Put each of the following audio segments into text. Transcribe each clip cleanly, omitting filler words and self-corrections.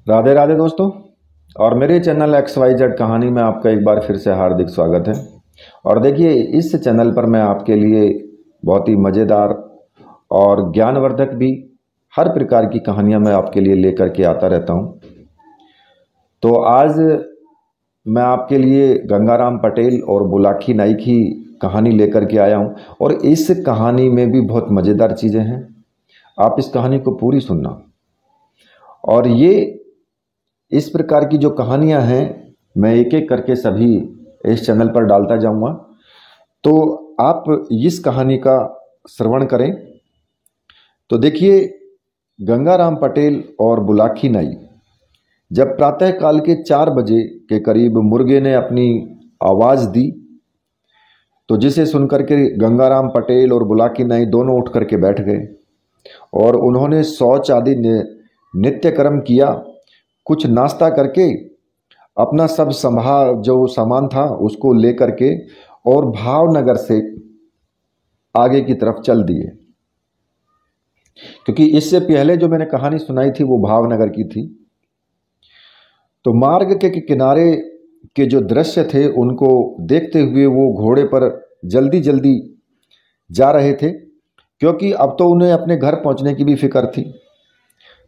राधे राधे दोस्तों। और मेरे चैनल XYZ कहानी में आपका एक बार फिर से हार्दिक स्वागत है। और देखिए, इस चैनल पर मैं आपके लिए बहुत ही मज़ेदार और ज्ञानवर्धक भी हर प्रकार की कहानियां मैं आपके लिए लेकर के आता रहता हूं। तो आज मैं आपके लिए गंगाराम पटेल और बुलाकी नाई की कहानी लेकर के आया हूं। और इस कहानी में भी बहुत मज़ेदार चीज़ें हैं। आप इस कहानी को पूरी सुनना। और ये इस प्रकार की जो कहानियां हैं मैं एक एक करके सभी इस चैनल पर डालता जाऊंगा, तो आप इस कहानी का श्रवण करें। तो देखिए, गंगाराम पटेल और बुलाकी नाई जब प्रातः काल के 4 बजे के करीब मुर्गे ने अपनी आवाज़ दी, तो जिसे सुनकर के गंगाराम पटेल और बुलाकी नाई दोनों उठ करके बैठ गए और उन्होंने शौच आदि नित्य कर्म किया। कुछ नाश्ता करके अपना सब जो सामान था उसको लेकर के और भावनगर से आगे की तरफ चल दिए, क्योंकि इससे पहले जो मैंने कहानी सुनाई थी वो भावनगर की थी। तो मार्ग के किनारे के जो दृश्य थे उनको देखते हुए वो घोड़े पर जल्दी जल्दी जा रहे थे, क्योंकि अब तो उन्हें अपने घर पहुंचने की भी फिक्र थी।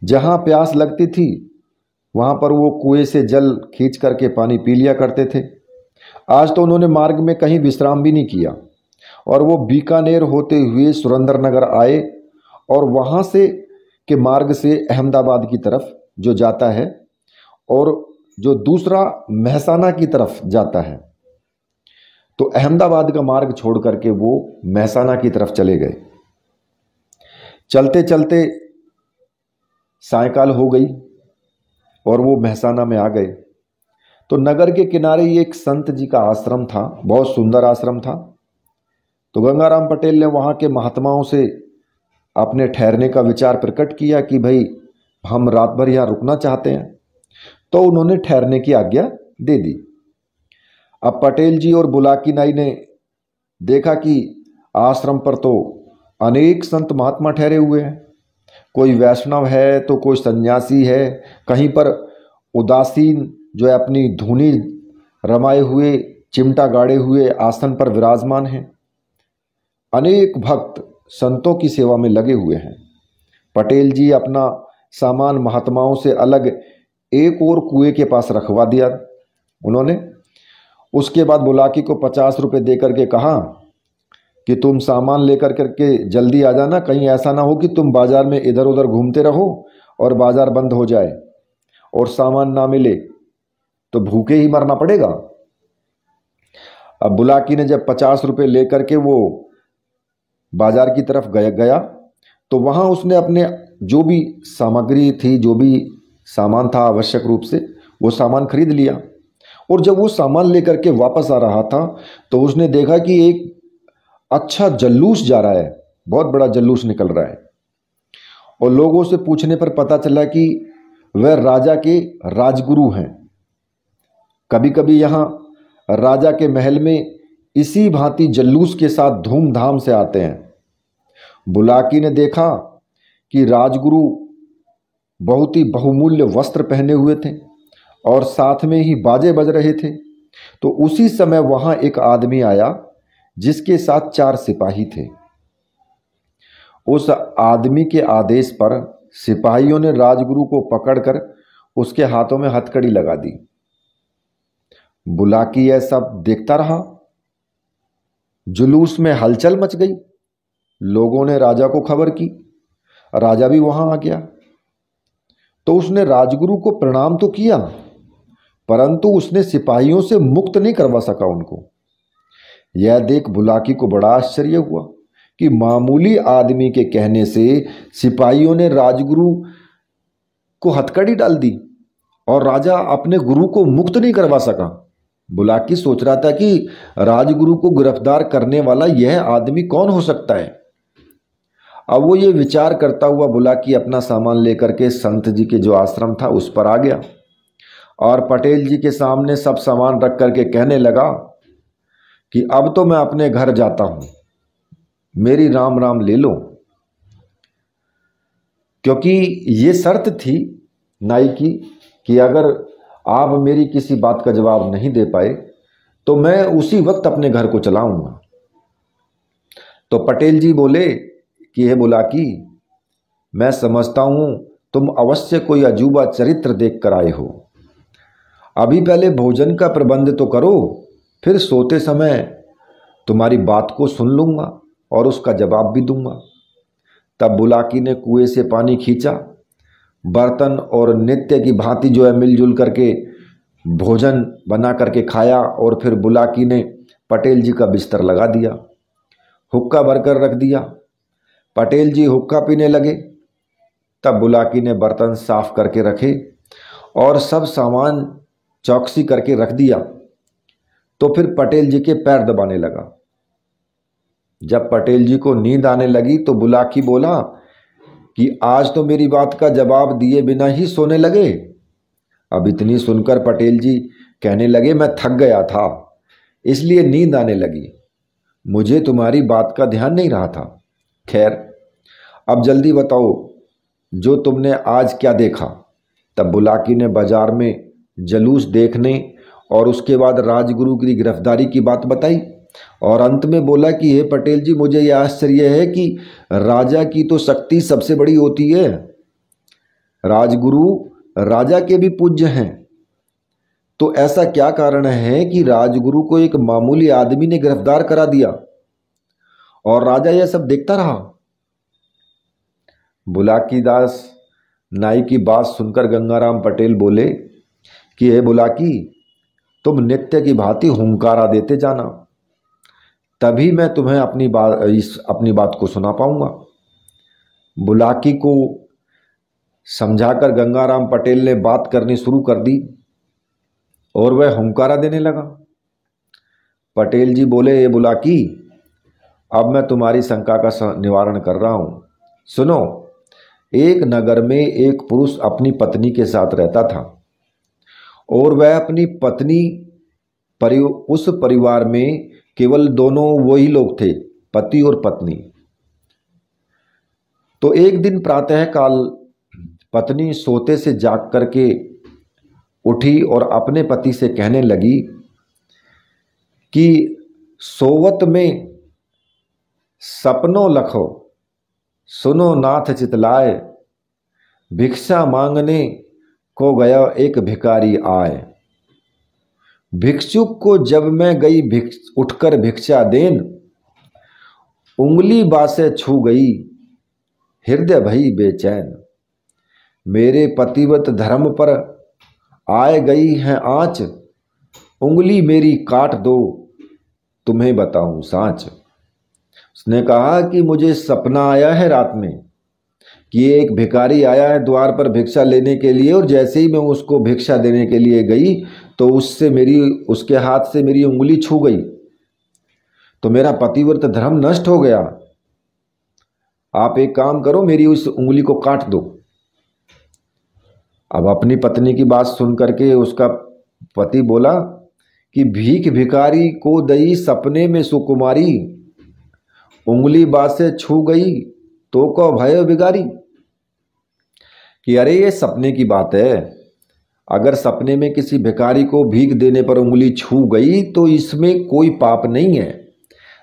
जहां प्यास लगती थी वहां पर वो कुएं से जल खींच करके पानी पी लिया करते थे। आज तो उन्होंने मार्ग में कहीं विश्राम भी नहीं किया और वो बीकानेर होते हुए सुरेंद्रनगर आए और वहां से के मार्ग से अहमदाबाद की तरफ जो जाता है और जो दूसरा मेहसाना की तरफ जाता है, तो अहमदाबाद का मार्ग छोड़ करके वो मेहसाना की तरफ चले गए। चलते चलते सायंकाल हो गई और वो मेहसाना में आ गए। तो नगर के किनारे ही एक संत जी का आश्रम था, बहुत सुंदर आश्रम था। तो गंगाराम पटेल ने वहाँ के महात्माओं से अपने ठहरने का विचार प्रकट किया कि भाई हम रात भर यहाँ रुकना चाहते हैं। तो उन्होंने ठहरने की आज्ञा दे दी। अब पटेल जी और बुलाकी नाई ने देखा कि आश्रम पर तो अनेक संत महात्मा ठहरे हुए हैं। कोई वैष्णव है तो कोई सन्यासी है, कहीं पर उदासीन जो है अपनी धूनी रमाए हुए चिमटा गाड़े हुए आसन पर विराजमान हैं। अनेक भक्त संतों की सेवा में लगे हुए हैं। पटेल जी अपना सामान महात्माओं से अलग एक और कुएं के पास रखवा दिया उन्होंने। उसके बाद बुलाकी को 50 रुपये दे करके कहा कि तुम सामान लेकर करके जल्दी आ जाना, कहीं ऐसा ना हो कि तुम बाजार में इधर उधर घूमते रहो और बाजार बंद हो जाए और सामान ना मिले तो भूखे ही मरना पड़ेगा। अब बुलाकी ने जब 50 रुपये लेकर के वो बाजार की तरफ गया तो वहाँ उसने अपने जो भी सामग्री थी, जो भी सामान था आवश्यक रूप से, वो सामान खरीद लिया। और जब वो सामान लेकर के वापस आ रहा था तो उसने देखा कि एक अच्छा जल्लूस जा रहा है, बहुत बड़ा जल्लूस निकल रहा है। और लोगों से पूछने पर पता चला कि वह राजा के राजगुरु हैं। कभी कभी यहाँ राजा के महल में इसी भांति जल्लूस के साथ धूमधाम से आते हैं। बुलाकी ने देखा कि राजगुरु बहुत ही बहुमूल्य वस्त्र पहने हुए थे और साथ में ही बाजे बज रहे थे। तो उसी समय वहां एक आदमी आया जिसके साथ 4 सिपाही थे। उस आदमी के आदेश पर सिपाहियों ने राजगुरु को पकड़कर उसके हाथों में हथकड़ी लगा दी। बुलाकी यह सब देखता रहा। जुलूस में हलचल मच गई। लोगों ने राजा को खबर की। राजा भी वहां आ गया। तो उसने राजगुरु को प्रणाम तो किया, परंतु उसने सिपाहियों से मुक्त नहीं करवा सका उनको। यह देख बुलाकी को बड़ा आश्चर्य हुआ कि मामूली आदमी के कहने से सिपाहियों ने राजगुरु को हथकड़ी डाल दी और राजा अपने गुरु को मुक्त नहीं करवा सका। बुलाकी सोच रहा था कि राजगुरु को गिरफ्तार करने वाला यह आदमी कौन हो सकता है। अब वो ये विचार करता हुआ बुलाकी अपना सामान लेकर के संत जी के जो आश्रम था उस पर आ गया और पटेल जी के सामने सब सामान रख करके कहने लगा कि अब तो मैं अपने घर जाता हूं, मेरी राम राम ले लो। क्योंकि ये शर्त थी नाई की कि अगर आप मेरी किसी बात का जवाब नहीं दे पाए तो मैं उसी वक्त अपने घर को चलाऊंगा। तो पटेल जी बोले कि हे बुलाकी, मैं समझता हूं तुम अवश्य कोई अजूबा चरित्र देख कर आए हो। अभी पहले भोजन का प्रबंध तो करो, फिर सोते समय तुम्हारी बात को सुन लूंगा और उसका जवाब भी दूंगा। तब बुलाकी ने कुएं से पानी खींचा, बर्तन और नित्य की भांति जो है मिलजुल करके भोजन बना करके खाया और फिर बुलाकी ने पटेल जी का बिस्तर लगा दिया, हुक्का भरकर रख दिया। पटेल जी हुक्का पीने लगे। तब बुलाकी ने बर्तन साफ करके रखे और सब सामान चौकसी करके रख दिया। तो फिर पटेल जी के पैर दबाने लगा। जब पटेल जी को नींद आने लगी तो बुलाकी बोला कि आज तो मेरी बात का जवाब दिए बिना ही सोने लगे। अब इतनी सुनकर पटेल जी कहने लगे, मैं थक गया था इसलिए नींद आने लगी, मुझे तुम्हारी बात का ध्यान नहीं रहा था। खैर, अब जल्दी बताओ जो तुमने आज क्या देखा। तब बुलाकी ने बाजार में जलूस देखने और उसके बाद राजगुरु की गिरफ्तारी की बात बताई और अंत में बोला कि हे पटेल जी, मुझे यह आश्चर्य है कि राजा की तो शक्ति सबसे बड़ी होती है, राजगुरु राजा के भी पूज्य हैं, तो ऐसा क्या कारण है कि राजगुरु को एक मामूली आदमी ने गिरफ्तार करा दिया और राजा यह सब देखता रहा। बुलाकी दास नाई की बात सुनकर गंगाराम पटेल बोले कि हे बुलाकी, तुम नित्य की भांति हुंकारा देते जाना, तभी मैं तुम्हें अपनी बात को सुना पाऊंगा। बुलाकी को समझाकर गंगाराम पटेल ने बात करनी शुरू कर दी और वह हुंकारा देने लगा। पटेल जी बोले, ये बुलाकी, अब मैं तुम्हारी शंका का निवारण कर रहा हूं। सुनो, एक नगर में एक पुरुष अपनी पत्नी के साथ रहता था और वह अपनी पत्नी उस परिवार में केवल दोनों वही लोग थे, पति और पत्नी। तो एक दिन प्रातः काल पत्नी सोते से जाग करके उठी और अपने पति से कहने लगी कि सोवत में सपनों लखो, सुनो नाथ चितलाए, भिक्षा मांगने को गया एक भिखारी आए। भिक्षुक को जब मैं गई उठकर भिक्षा देन, उंगली बासे छू गई, हृदय भई बेचैन। मेरे पतिव्रत धर्म पर आए गई है आँच, उंगली मेरी काट दो, तुम्हें बताऊं साँच। उसने कहा कि मुझे सपना आया है रात में कि एक भिखारी आया है द्वार पर भिक्षा लेने के लिए, और जैसे ही मैं उसको भिक्षा देने के लिए गई तो उसके हाथ से मेरी उंगली छू गई, तो मेरा पतिव्रत धर्म नष्ट हो गया। आप एक काम करो, मेरी उस उंगली को काट दो। अब अपनी पत्नी की बात सुन करके उसका पति बोला कि भीख भिखारी को दई सपने में सुकुमारी, उंगली बात से छू गई तो को भय बिगारी। कि अरे ये सपने की बात है, अगर सपने में किसी भिखारी को भीख देने पर उंगली छू गई तो इसमें कोई पाप नहीं है,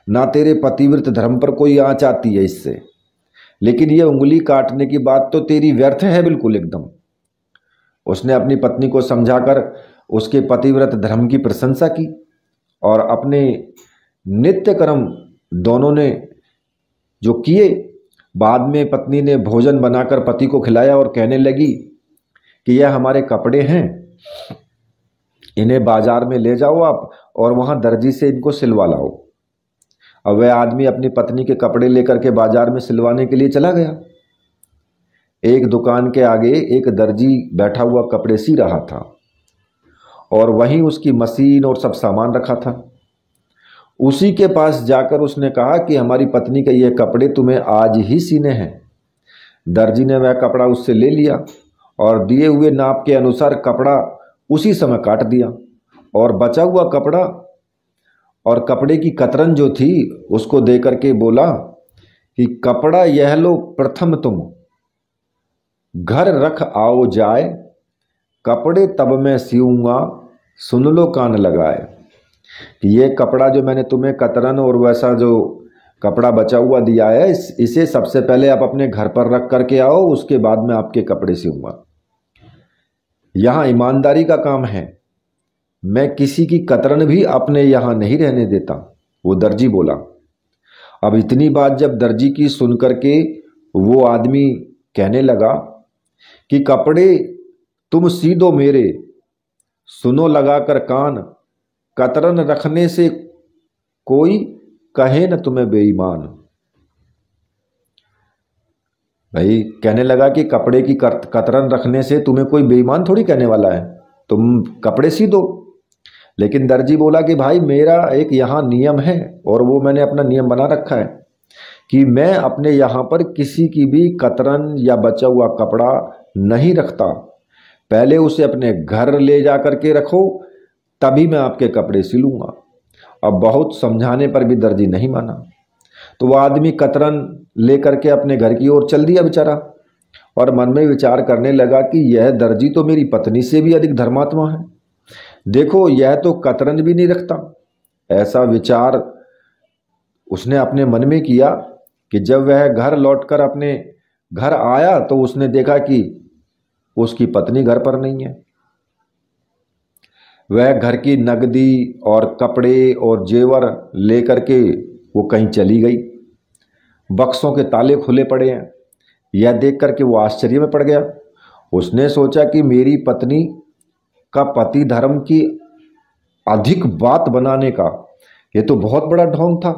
ना तेरे पतिव्रत धर्म पर कोई आँच आती है इससे, लेकिन ये उंगली काटने की बात तो तेरी व्यर्थ है बिल्कुल एकदम। उसने अपनी पत्नी को समझाकर उसके पतिव्रत धर्म की प्रशंसा की और अपने नित्य कर्म दोनों ने जो किए। बाद में पत्नी ने भोजन बनाकर पति को खिलाया और कहने लगी कि यह हमारे कपड़े हैं, इन्हें बाजार में ले जाओ आप और वहां दर्जी से इनको सिलवा लाओ। अब वह आदमी अपनी पत्नी के कपड़े लेकर के बाजार में सिलवाने के लिए चला गया। एक दुकान के आगे एक दर्जी बैठा हुआ कपड़े सी रहा था और वहीं उसकी मशीन और सब सामान रखा था। उसी के पास जाकर उसने कहा कि हमारी पत्नी के ये कपड़े तुम्हें आज ही सीने हैं। दर्जी ने वह कपड़ा उससे ले लिया और दिए हुए नाप के अनुसार कपड़ा उसी समय काट दिया और बचा हुआ कपड़ा और कपड़े की कतरन जो थी उसको दे करके बोला कि कपड़ा यह लो, प्रथम तुम घर रख आओ जाए, कपड़े तब मैं सिऊंगा, सुन लो कान लगाए। कि ये कपड़ा जो मैंने तुम्हें कतरन और वैसा जो कपड़ा बचा हुआ दिया है, इसे सबसे पहले आप अपने घर पर रख करके आओ, उसके बाद मैं आपके कपड़े सिऊंगा। यहां ईमानदारी का काम है, मैं किसी की कतरन भी अपने यहां नहीं रहने देता, वो दर्जी बोला। अब इतनी बात जब दर्जी की सुन करके वो आदमी कहने लगा कि कपड़े तुम सी दो मेरे, सुनो लगाकर कान, कतरन रखने से कोई कहे न तुम्हें बेईमान। भाई कहने लगा कि कपड़े की कतरन रखने से तुम्हें कोई बेईमान थोड़ी कहने वाला है, तुम कपड़े सी दो। लेकिन दर्जी बोला कि भाई मेरा एक यहाँ नियम है, और वो मैंने अपना नियम बना रखा है कि मैं अपने यहाँ पर किसी की भी कतरन या बचा हुआ कपड़ा नहीं रखता, पहले उसे अपने घर ले जा करके रखो, तभी मैं आपके कपड़े सिलूंगा। अब बहुत समझाने पर भी दर्जी नहीं माना, तो वह आदमी कतरन ले करके अपने घर की ओर चल दिया बेचारा, और मन में विचार करने लगा कि यह दर्जी तो मेरी पत्नी से भी अधिक धर्मात्मा है, देखो यह तो कतरन भी नहीं रखता। ऐसा विचार उसने अपने मन में किया कि जब वह घर लौटकर अपने घर आया तो उसने देखा कि उसकी पत्नी घर पर नहीं है। वह घर की नगदी और कपड़े और जेवर लेकर के वो कहीं चली गई। बक्सों के ताले खुले पड़े हैं। यह देख करके वो आश्चर्य में पड़ गया। उसने सोचा कि मेरी पत्नी का पति धर्म की अधिक बात बनाने का ये तो बहुत बड़ा ढोंग था।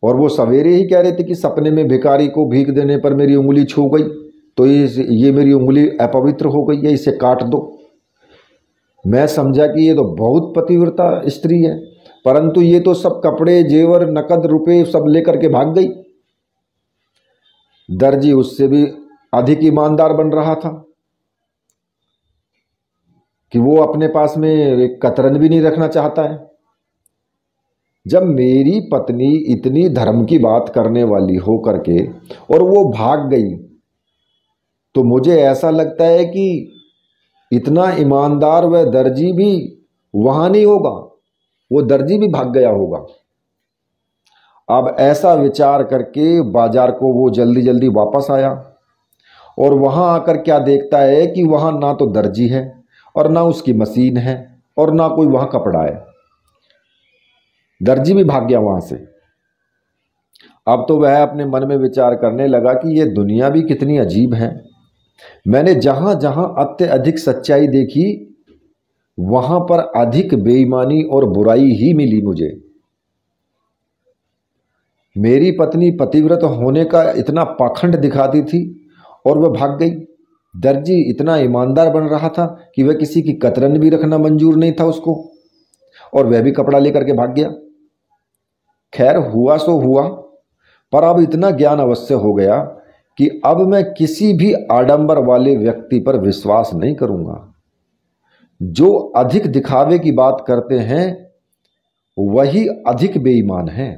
और वो सवेरे ही कह रहे थे कि सपने में भिखारी को भीख देने पर मेरी उंगली छू गई, तो ये मेरी उंगली अपवित्र हो गई है, इसे काट दो। मैं समझा कि ये तो बहुत पतिव्रता स्त्री है, परंतु ये तो सब कपड़े जेवर नकद रुपए सब लेकर के भाग गई। दर्जी उससे भी अधिक ईमानदार बन रहा था कि वो अपने पास में एक कतरन भी नहीं रखना चाहता है। जब मेरी पत्नी इतनी धर्म की बात करने वाली हो करके और वो भाग गई, तो मुझे ऐसा लगता है कि इतना ईमानदार वह दर्जी भी वहां नहीं होगा, वो दर्जी भी भाग गया होगा। अब ऐसा विचार करके बाजार को वो जल्दी जल्दी वापस आया, और वहां आकर क्या देखता है कि वहां ना तो दर्जी है और ना उसकी मशीन है और ना कोई वहां कपड़ा है। दर्जी भी भाग गया वहां से। अब तो वह अपने मन में विचार करने लगा कि यह दुनिया भी कितनी अजीब है। मैंने जहां जहां अत्यधिक सच्चाई देखी, वहां पर अधिक बेईमानी और बुराई ही मिली मुझे। मेरी पत्नी पतिव्रत होने का इतना पाखंड दिखाती थी और वह भाग गई। दर्जी इतना ईमानदार बन रहा था कि वह किसी की कतरन भी रखना मंजूर नहीं था उसको, और वह भी कपड़ा लेकर के भाग गया। खैर हुआ सो हुआ, पर अब इतना ज्ञान अवश्य हो गया कि अब मैं किसी भी आडंबर वाले व्यक्ति पर विश्वास नहीं करूंगा। जो अधिक दिखावे की बात करते हैं वही अधिक बेईमान हैं।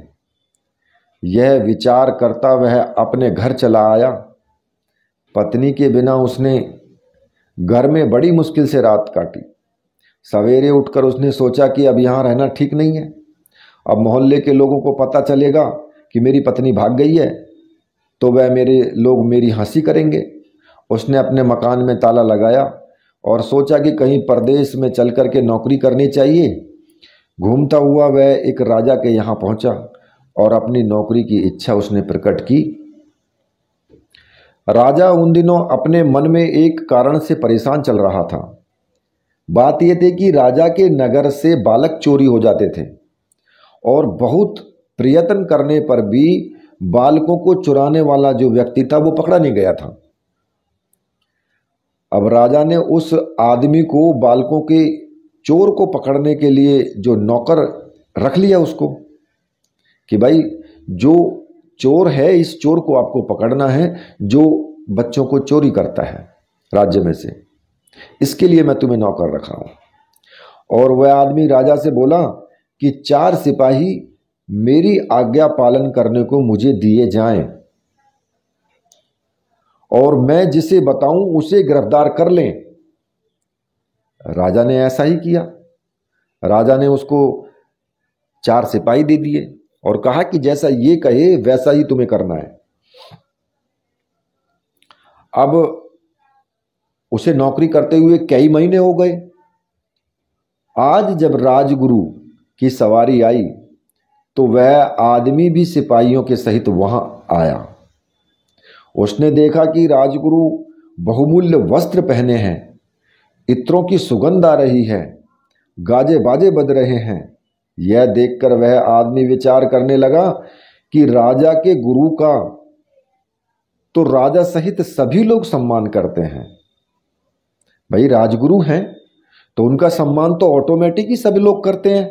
यह विचार करता वह अपने घर चला आया। पत्नी के बिना उसने घर में बड़ी मुश्किल से रात काटी। सवेरे उठकर उसने सोचा कि अब यहाँ रहना ठीक नहीं है। अब मोहल्ले के लोगों को पता चलेगा कि मेरी पत्नी भाग गई है, तो वह लोग मेरी हंसी करेंगे। उसने अपने मकान में ताला लगाया और सोचा कि कहीं परदेश में चल कर के नौकरी करनी चाहिए। घूमता हुआ वह एक राजा के यहाँ पहुंचा और अपनी नौकरी की इच्छा उसने प्रकट की। राजा उन दिनों अपने मन में एक कारण से परेशान चल रहा था। बात यह थी कि राजा के नगर से बालक चोरी हो जाते थे, और बहुत प्रयत्न करने पर भी बालकों को चुराने वाला जो व्यक्ति था वो पकड़ा नहीं गया था। अब राजा ने उस आदमी को, बालकों के चोर को पकड़ने के लिए जो नौकर रख लिया उसको, कि भाई जो चोर है इस चोर को आपको पकड़ना है, जो बच्चों को चोरी करता है राज्य में से, इसके लिए मैं तुम्हें नौकर रखा हूं। और वह आदमी राजा से बोला कि 4 सिपाही मेरी आज्ञा पालन करने को मुझे दिए जाएं, और मैं जिसे बताऊं उसे गिरफ्तार कर लें, राजा ने ऐसा ही किया। राजा ने उसको 4 सिपाही दे दिए और कहा कि जैसा ये कहे वैसा ही तुम्हें करना है। अब उसे नौकरी करते हुए कई महीने हो गए। आज जब राजगुरु की सवारी आई तो वह आदमी भी सिपाहियों के सहित वहां आया। उसने देखा कि राजगुरु बहुमूल्य वस्त्र पहने हैं, इत्रों की सुगंध आ रही है, गाजे बाजे बज रहे हैं। यह देखकर वह आदमी विचार करने लगा कि राजा के गुरु का तो राजा सहित सभी लोग सम्मान करते हैं। भाई राजगुरु हैं तो उनका सम्मान तो ऑटोमेटिक ही सभी लोग करते हैं।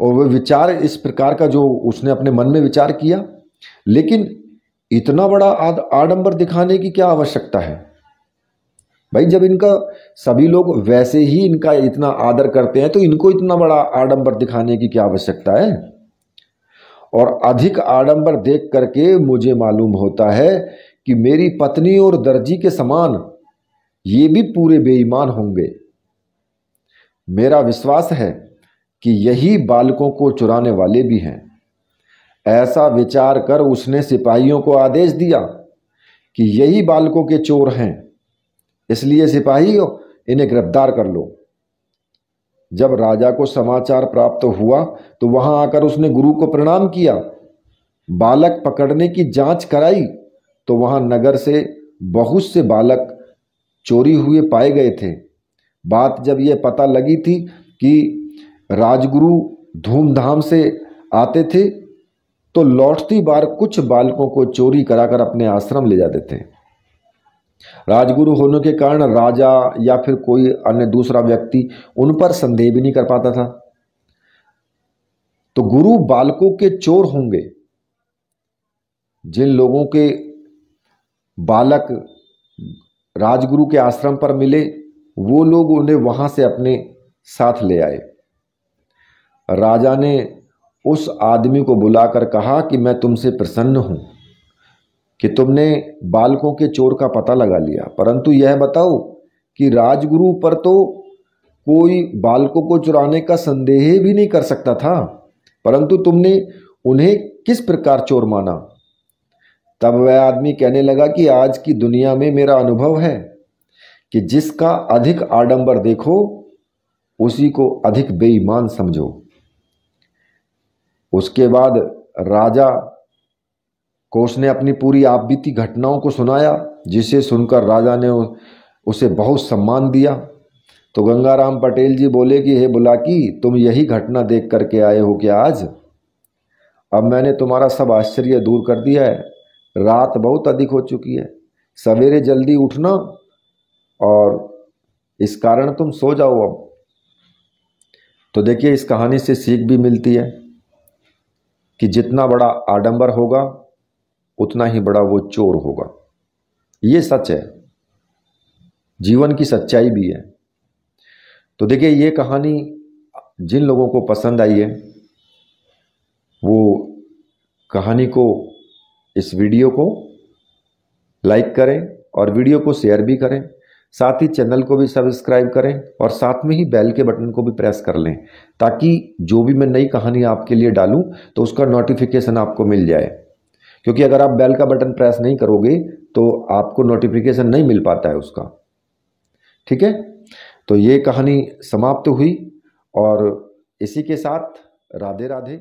और वह विचार इस प्रकार का जो उसने अपने मन में विचार किया, लेकिन इतना बड़ा आडंबर दिखाने की क्या आवश्यकता है? भाई जब इनका सभी लोग वैसे ही इनका इतना आदर करते हैं तो इनको इतना बड़ा आडंबर दिखाने की क्या आवश्यकता है? और अधिक आडंबर देख करके मुझे मालूम होता है कि मेरी पत्नी और दर्जी के समान ये भी पूरे बेईमान होंगे। मेरा विश्वास है कि यही बालकों को चुराने वाले भी हैं। ऐसा विचार कर उसने सिपाहियों को आदेश दिया कि यही बालकों के चोर हैं, इसलिए सिपाहियों इन्हें गिरफ्तार कर लो। जब राजा को समाचार प्राप्त हुआ तो वहां आकर उसने गुरु को प्रणाम किया। बालक पकड़ने की जांच कराई तो वहां नगर से बहुत से बालक चोरी हुए पाए गए थे। बात जब यह पता लगी थी कि राजगुरु धूमधाम से आते थे तो लौटती बार कुछ बालकों को चोरी कराकर अपने आश्रम ले जाते थे। राजगुरु होने के कारण राजा या फिर कोई अन्य दूसरा व्यक्ति उन पर संदेह भी नहीं कर पाता था। तो गुरु बालकों के चोर होंगे। जिन लोगों के बालक राजगुरु के आश्रम पर मिले वो लोग उन्हें वहां से अपने साथ ले आए। राजा ने उस आदमी को बुलाकर कहा कि मैं तुमसे प्रसन्न हूं कि तुमने बालकों के चोर का पता लगा लिया, परंतु यह बताओ कि राजगुरु पर तो कोई बालकों को चुराने का संदेह भी नहीं कर सकता था, परंतु तुमने उन्हें किस प्रकार चोर माना? तब वह आदमी कहने लगा कि आज की दुनिया में मेरा अनुभव है कि जिसका अधिक आडंबर देखो उसी को अधिक बेईमान समझो। उसके बाद राजा को उसने अपनी पूरी आपबीती घटनाओं को सुनाया, जिसे सुनकर राजा ने उसे बहुत सम्मान दिया। तो गंगाराम पटेल जी बोले कि हे बुलाकी, तुम यही घटना देख करके आए हो क्या आज? अब मैंने तुम्हारा सब आश्चर्य दूर कर दिया है। रात बहुत अधिक हो चुकी है, सवेरे जल्दी उठना और इस कारण तुम सो जाओ अब। तो देखिए इस कहानी से सीख भी मिलती है कि जितना बड़ा आडंबर होगा उतना ही बड़ा वो चोर होगा। ये सच है, जीवन की सच्चाई भी है। तो देखिए ये कहानी जिन लोगों को पसंद आई है वो कहानी को, इस वीडियो को लाइक करें और वीडियो को शेयर भी करें। साथ ही चैनल को भी सब्सक्राइब करें और साथ में ही बेल के बटन को भी प्रेस कर लें, ताकि जो भी मैं नई कहानी आपके लिए डालूं तो उसका नोटिफिकेशन आपको मिल जाए। क्योंकि अगर आप बेल का बटन प्रेस नहीं करोगे तो आपको नोटिफिकेशन नहीं मिल पाता है उसका। ठीक है, तो ये कहानी समाप्त हुई और इसी के साथ राधे राधे।